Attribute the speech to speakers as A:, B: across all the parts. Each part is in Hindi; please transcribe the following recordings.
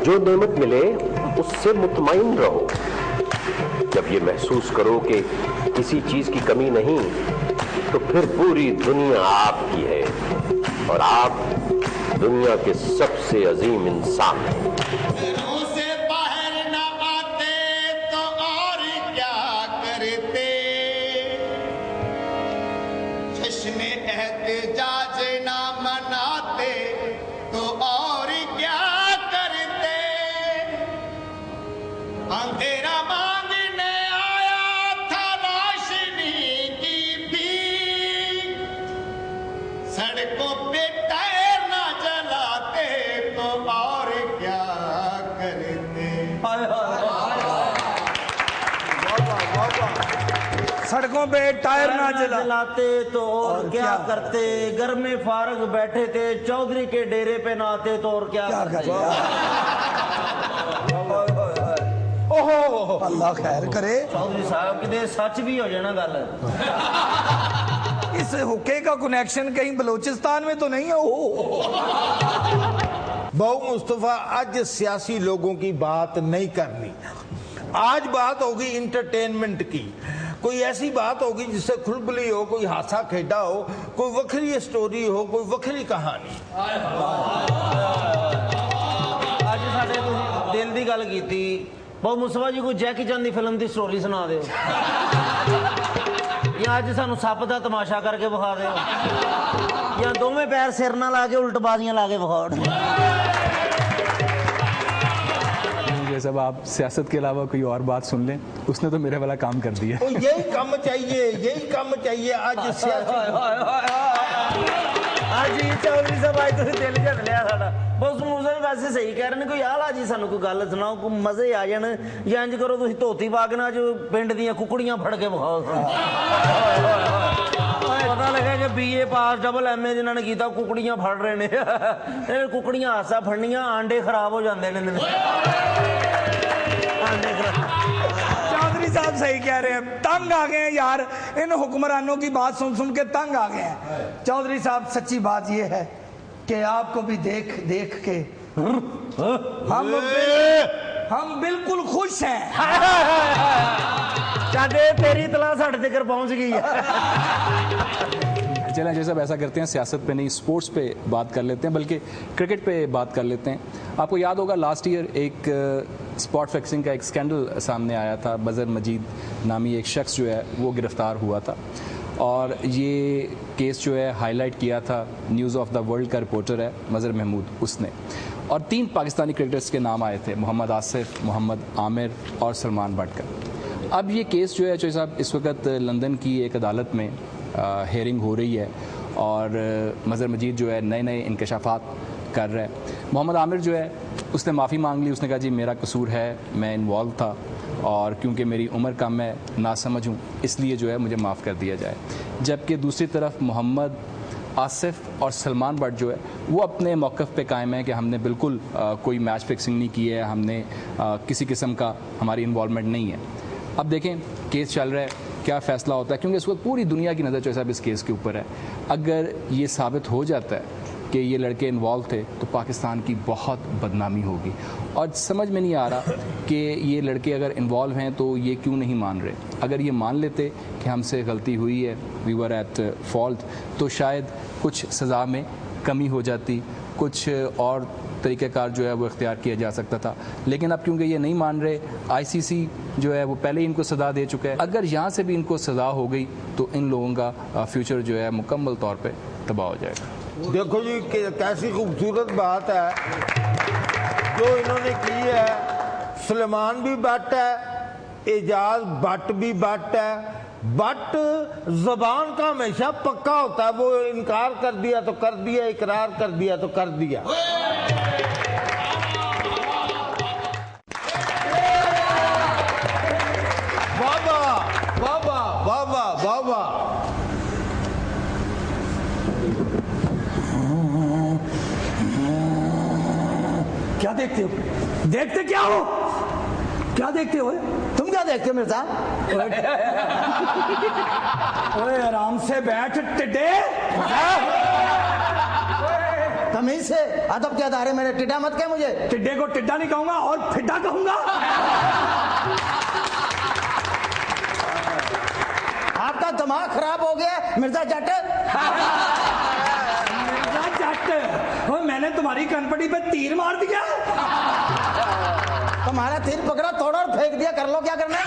A: जो नेमत मिले उससे मुतमईन रहो। जब ये महसूस करो कि किसी चीज की कमी नहीं, तो फिर पूरी दुनिया आपकी है और आप दुनिया के सबसे अजीम इंसान हैं।
B: घरों से बाहर ना आते तो और क्या करते, जश्न एहतजाज ना मनाते तो और क्या करते। अंधेरा मांगने आया था रोशनी की भी, सड़कों पे टायर ना जलाते तो और क्या करते।
C: सड़कों पे टायर ना
D: जलाते तो और क्या करते। घर में फारग बैठे थे, चौधरी के डेरे पे ना आते तो और क्या करते।
C: ओहो, अल्लाह खैर करे।
D: चौधरी साहब कितने सच भी हो जाना गल।
C: इस हुक्के का कनेक्शन कहीं बलोचिस्तान में तो नहीं है?
E: बहु मुस्तफा, आज सियासी लोगों की बात नहीं करनी। आज बात होगी इंटरटेनमेंट की। कोई ऐसी बात होगी जिससे खुलबुली हो, कोई हादसा खेड़ा हो, कोई वखरी स्टोरी हो, कोई वखरी कहानी।
D: आज साडे दिल की गल की। बहु मुस्तफा जी, कोई जैकी चैन की फिल्म की स्टोरी सुना दो, या अज सानू सप का तमाशा करके विखा दो, या दोवें पैर सिर ना ला के उल्टबाजियां ला के विखाओ।
F: सब आप सियासत के अलावा कोई और बात सुन लें, उसने तो मेरे वाला काम कर दिया।
E: तो यही काम चाहिए, यही काम चाहिए आज
D: आज चौधरी साहब आज तुम दिल जट लिया साडा। बस मुझे वैसे सही कह रहे हैं, कोई आला जी सानू कोई गल सुनाओ, कोई मजे आ जान, या इंज करो तुम धोती पा के ना जो पिंड दी कुकड़ियां फड़ के विखाओ। पता लगा कि BA पास डबल MA जिन्होंने किया कुकड़ियां फड़ रहे ने। कुकड़ियां हासा फड़नियां, आंडे खराब हो जाते हैं।
C: चौधरी साहब सही कह रहे हैं, तंग आ गए हैं यार, इन हुक्मरानों की बात सुन सुन के तंग आ गए हैं। चौधरी साहब, सच्ची बात यह है कि आपको भी देख देख के हम बिल्कुल खुश हैं।
D: चाहे तेरी तला साढ़े तक पहुंच गई है।
F: चलें जैसा ऐसा करते हैं, सियासत पे नहीं स्पोर्ट्स पे बात कर लेते हैं, बल्कि क्रिकेट पे बात कर लेते हैं। आपको याद होगा लास्ट ईयर एक स्पॉट फिक्सिंग का एक स्कैंडल सामने आया था। बजर मजीद नामी एक शख्स जो है वो गिरफ्तार हुआ था, और ये केस जो है हाईलाइट किया था न्यूज़ ऑफ द वर्ल्ड का रिपोर्टर है मज़हर महमूद, उसने। और 3 पाकिस्तानी क्रिकेटर्स के नाम आए थे, मोहम्मद आसिफ, मोहम्मद आमिर और सलमान बटकर। अब ये केस जो है चौधरी साहब इस वक्त लंदन की एक अदालत में हेयरिंग हो रही है, और मज़हर मजीद जो है नए नए इंकशाफात कर रहा है। मोहम्मद आमिर जो है उसने माफ़ी मांग ली, उसने कहा जी मेरा कसूर है, मैं इन्वॉल्व था, और क्योंकि मेरी उम्र कम है, ना समझ हूँ, इसलिए जो है मुझे माफ़ कर दिया जाए। जबकि दूसरी तरफ मोहम्मद आसिफ और सलमान बट जो है वो अपने मौक़िफ़ पे कायम है कि हमने बिल्कुल कोई मैच फिक्सिंग नहीं की है, हमने किसी किस्म का हमारी इन्वॉल्वमेंट नहीं है। अब देखें केस चल रहा है, क्या फ़ैसला होता है, क्योंकि इस वक्त पूरी दुनिया की नज़र जो है इस केस के ऊपर है। अगर ये साबित हो जाता है कि ये लड़के इन्वॉल्व थे तो पाकिस्तान की बहुत बदनामी होगी, और समझ में नहीं आ रहा कि ये लड़के अगर इन्वॉल्व हैं तो ये क्यों नहीं मान रहे। अगर ये मान लेते कि हमसे गलती हुई है, वी वर एट फॉल्ट, तो शायद कुछ सज़ा में कमी हो जाती, कुछ और तरीक़ेकार जो है वो इख्तियार किया जा सकता था। लेकिन अब क्योंकि ये नहीं मान रहे, ICC जो है वो पहले ही इनको सज़ा दे चुका है। अगर यहाँ से भी इनको सज़ा हो गई तो इन लोगों का फ्यूचर जो है मुकम्मल तौर पर तबाह हो जाएगा।
E: देखो जी कैसी खूबसूरत बात है जो इन्होंने की है। सलमान भी बट है, एजाज भट्ट भी बट है। बट जबान का हमेशा पक्का होता है, वो इनकार कर दिया तो कर दिया, इकरार कर दिया तो कर दिया। वाह वाह वाह वाह वाह वाह।
C: क्या देखते हो? देखते क्या हो? क्या देखते हो? तुम क्या देखते हो मेरे साथ? ओए आराम से बैठ टिड्डे।
G: तमीज से अदब के अदारे मेरे टिड्डा मत कह मुझे।
C: टिड्डे को टिड्डा नहीं कहूंगा और फिड्डा कहूंगा।
G: आपका दिमाग खराब हो गया मिर्जा जट।
C: मिर्जा जट, और मैंने तुम्हारी कनपटी पे तीर मार दिया।
G: तुम्हारा तीर पकड़ा तोड़ा और फेंक दिया, कर लो क्या करना है।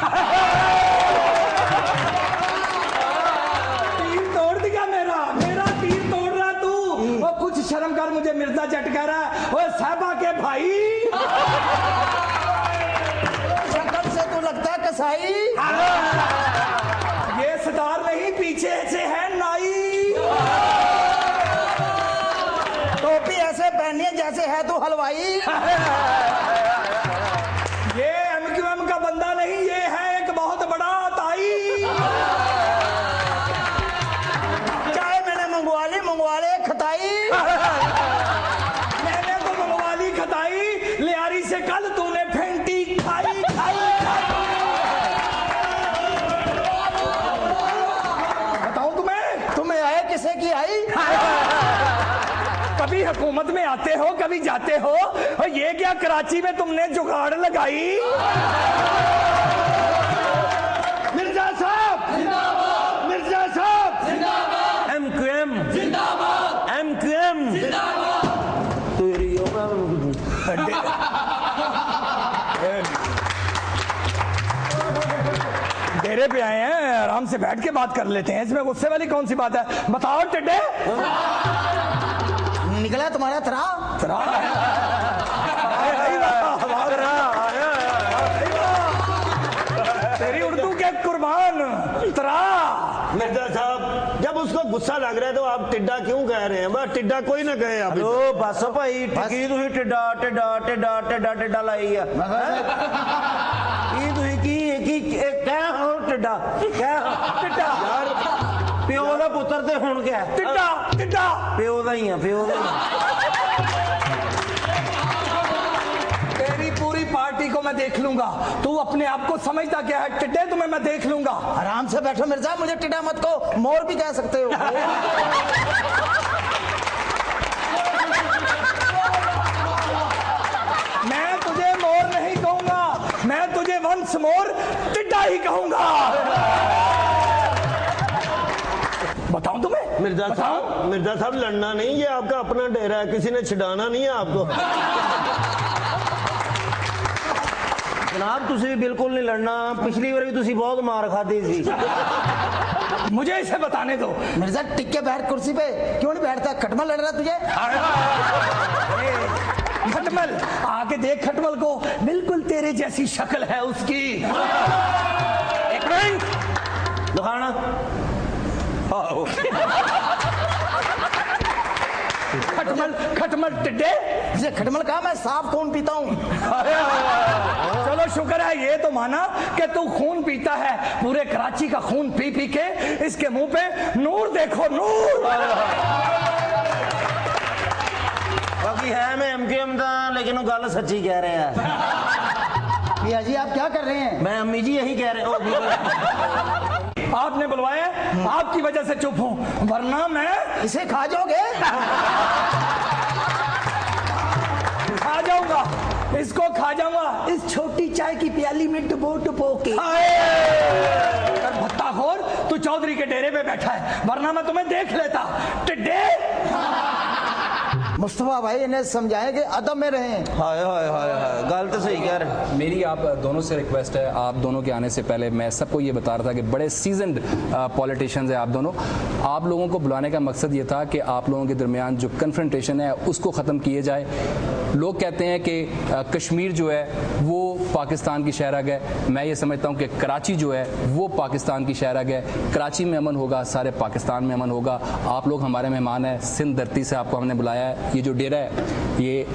C: तीर तोड़ दिया मेरा तीर तोड़ रहा तू। वो कुछ शर्म कर, मुझे मिर्जा जट कह रहा है। ओए साहबा के भाई,
G: शक्ल से तू लगता है कसाई।
C: ये सितार नहीं, पीछे से है नाई।
G: टोपी ऐसे पहनी है जैसे है तू हलवाई।
C: ये MQM का बंदा नहीं, ये है एक बहुत बड़ा ताई।
G: चाहे मैंने मंगवा ले खताई।
C: मैंने तो मंगवा ली खताई, लियारी से कल तूने फेंटी खाई। बताऊं
G: तुम्हें आए किसे की आई।
C: कभी हुकूमत में आते हो, कभी जाते हो, और ये क्या कराची में तुमने जुगाड़ लगाई। मिर्जा साहब जिंदाबाद, मिर्जा साहब जिंदाबाद,
D: MQM
B: जिंदाबाद,
D: MQM तेरी
C: डेरे पे आए हैं, आराम से बैठ के बात कर लेते हैं, इसमें गुस्से वाली कौन सी बात है। बताओ टिड्डे।
G: निकला तुम्हारा थरा।
C: तेरी उर्दू के कुर्बान तरा।
H: मिर्जा साहब, जब उसको गुस्सा लग रहा है तो आप टिड्डा क्यों कह रहे हैं? बस टिड्डा कोई ना कहे आप।
D: ओ बस भाई ठगी तुही टिड्डा टिड्डा टिड्डा टिड्डा टिड्डा लाई है। तुही की क्या हो टिड्डा, क्या
C: टिड्डा
D: यार प्यो का पुत्र ते हुण क्या
C: टिड्डा टिड्डा
D: प्यो का ही है, प्यो का
C: तेरी पूरी पार्टी को मैं देख लूंगा। तू अपने आप को समझता क्या है टिड्डे? तुम्हें मैं देख लूंगा।
G: आराम से बैठो मिर्जा, मुझे टिड्डा मत को, मोर भी कह सकते हो।
C: मैं तुझे मोर नहीं कहूंगा, मैं तुझे वंश मोर टिड्डा ही कहूंगा। बताऊं तुम्हें?
H: मिर्जा साहब लड़ना नहीं, ये आपका अपना डेरा है, किसी ने छिड़ाना नहीं है आपको।
D: जनाब तुसी बिल्कुल नहीं लड़ना, पिछली बार भी तुसी बहुत मार खाती थी।
C: मुझे इसे बताने दो।
G: मिर्जा टिक के बैठ कुर्सी पे, क्यों नहीं बैठता? खटमल लड़ रहा तुझे।
C: खटमल आके देख, खटमल को बिल्कुल तेरे जैसी शक्ल है उसकी। एक मिनट
D: दिखाना।
C: खटमल टिड्डे
G: इसे खटमल कहा, मैं साफ खून पीता हूँ।
C: चलो शुक्र है ये तो माना कि तू खून पीता है। पूरे कराची का खून पी पी के इसके मुंह पे नूर देखो, नूर।
D: बाकी है मैं MQM था, लेकिन वो गल सच्ची कह रहे हैं।
G: भैया जी आप क्या कर रहे हैं?
D: मैं अम्मी जी यही कह रहे हो।
C: आपने बुलवाया, आपकी वजह से चुप हूं, वरना मैं
G: इसे खा जाओगे?
C: खा जाऊंगा, इसको खा जाऊंगा, इस छोटी चाय की प्याली में डुबो के। भत्ताखोर, तू चौधरी के डेरे पे बैठा है, वरना मैं तुम्हें देख लेता। टिड्डे
G: मुस्तफा भाई इन्हें समझाएं कि अदब में रहें।
D: हाय हाय हाय हाय, गल तो सही कह रहे।
F: मेरी आप दोनों से रिक्वेस्ट है, आप दोनों के आने से पहले मैं सबको ये बता रहा था कि बड़े सीजनड पॉलिटिशियंस हैं आप दोनों। आप लोगों को बुलाने का मकसद ये था कि आप लोगों के दरमियान जो कन्फ्रंटेशन है उसको ख़त्म किए जाए। लोग कहते हैं कि कश्मीर जो है वो पाकिस्तान की शहरग है। मैं ये समझता हूँ कि कराची जो है वो पाकिस्तान की शहरग है। कराची में अमन होगा, सारे पाकिस्तान में अमन होगा। आप लोग हमारे मेहमान हैं, सिंध धरती से आपको हमने बुलाया है। ये जो डेरा है ये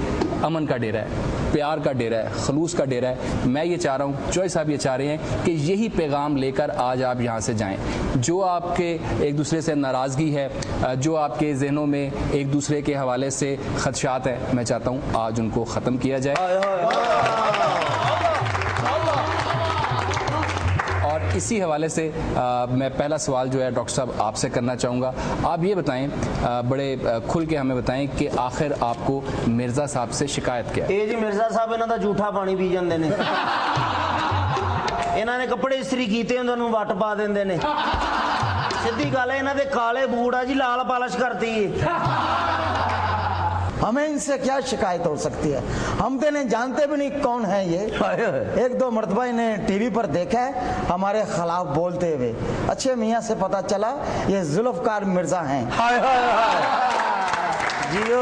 F: अमन का डेरा है, प्यार का डेरा है, खलूस का डेरा है। मैं ये चाह रहा हूँ, चौधरी साहब ये चाह रहे हैं कि यही पैगाम लेकर आज आप यहाँ से जाएं। जो आपके एक दूसरे से नाराज़गी है, जो आपके जहनों में एक दूसरे के हवाले से खदशात हैं, मैं चाहता हूँ आज उनको ख़त्म किया जाए। और इसी हवाले से मैं पहला सवाल जो है डॉक्टर साहब आपसे करना चाहूँगा। आप ये बताएं, बड़े खुल के हमें बताएं कि आखिर आपको मिर्ज़ा साहब से शिकायत क्या है?
D: ये जी मिर्ज़ा साहब इन्हों का झूठा पानी पी जाते हैं, इन्होंने कपड़े इस्त्री किए उन्होंने वट पा देंगे ने, सीधी गल है इन्हों के काले बूट आ जी लाल पालिश करती है।
G: हमें इनसे क्या शिकायत हो सकती है? हम तो इन्हें जानते भी नहीं कौन है ये। एक दो मरतबा इन्हें टीवी पर देखा है हमारे खिलाफ बोलते हुए, अच्छे मियाँ से पता चला ये जुल्फकार मिर्जा हैं।
D: जियो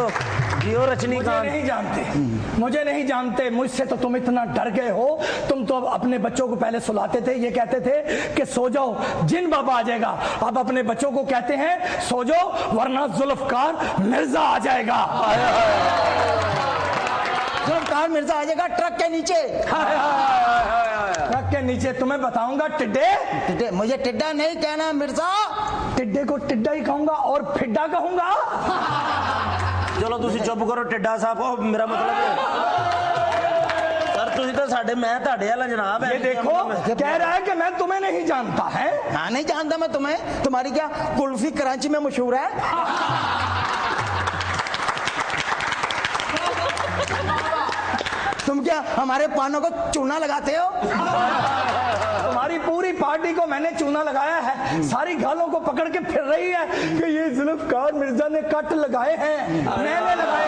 D: जियो रजनीकांत।
C: मुझे नहीं जानते, मुझसे तो तुम इतना डर गए हो। तुम तो अब अपने बच्चों को पहले सुलाते थे, ये कहते थे कि सो जाओ जिन बाबा आ जाएगा, अब अपने बच्चों को कहते हैं सो जाओ वरना जुल्फकार मिर्जा आ जाएगा।
G: जुल्फकार मिर्जा आ जाएगा ट्रक के नीचे।
C: ट्रक के नीचे तुम्हें बताऊंगा टिड्डे।
G: टिड्डे मुझे टिड्डा नहीं कहना मिर्जा,
C: टिड्डे को टिड्डा ही कहूंगा और फिड्डा कहूंगा।
D: चलो तुसी चुप करो टिड्डा साहब, मेरा मतलब सर तुसी तो साडे मैं ताडे वाला जनाब है।
C: ये देखो कह रहा है कि मैं तुम्हें नहीं जानता है।
G: हाँ नहीं जानता मैं तुम्हें, तुम्हारी क्या कुल्फी कराची में मशहूर है? तुम क्या हमारे पानों को चूना लगाते हो?
C: तुम्हारी पूरी पार्टी को मैंने चूना लगाया है, सारी गालों को पकड़ के फिर रही है कि ये जुल्फकार मिर्जा ने कट लगाए हैं, मैंने लगाए।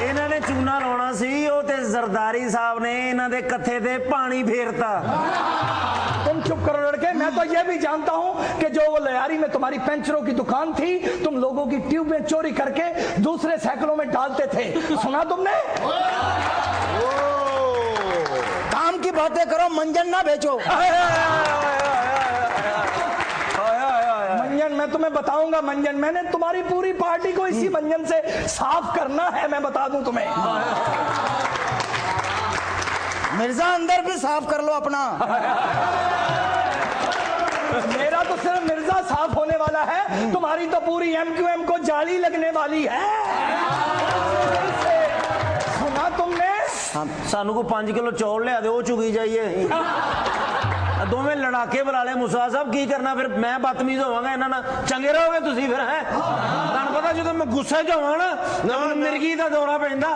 D: इन्होंने चूना लाना सी, वो ते जरदारी साहब ने इन्हों दे कथे ते पानी फेरता।
C: तुम चुप करो लड़के, मैं तो ये भी जानता हूँ कि जो वो लयारी में तुम्हारी पेंचरों की दुकान थी, तुम लोगों की ट्यूबें चोरी करके दूसरे साइकिलों में डालते थे, सुना तुमने?
G: काम की बातें करो, मंजन ना बेचो।
C: मंजन मैं तुम्हें बताऊंगा, मंजन मैंने तुम्हारी पूरी पार्टी को इसी मंजन से साफ करना है, मैं बता दूं तुम्हें।
G: मिर्जा अंदर भी साफ कर लो अपना।
C: मेरा तो सिर्फ मिर्जा साफ होने वाला है, तुम्हारी तो पूरी एमक्यूएम को जाली लगने वाली है। सुना तुमने?
D: सानू को 5 किलो चौल लिया दे, वो चुगी जाइए। दोवें लड़ाके बुला ले मुसा साहब, की करना फिर? मैं बदतमीज होवांगा इन्हां नाल, चंगे रहोगे तुसीं फिर है? तुहानूं पता जो मैं गुस्से च होवां ना मिर्गी दा दौरा पैंदा।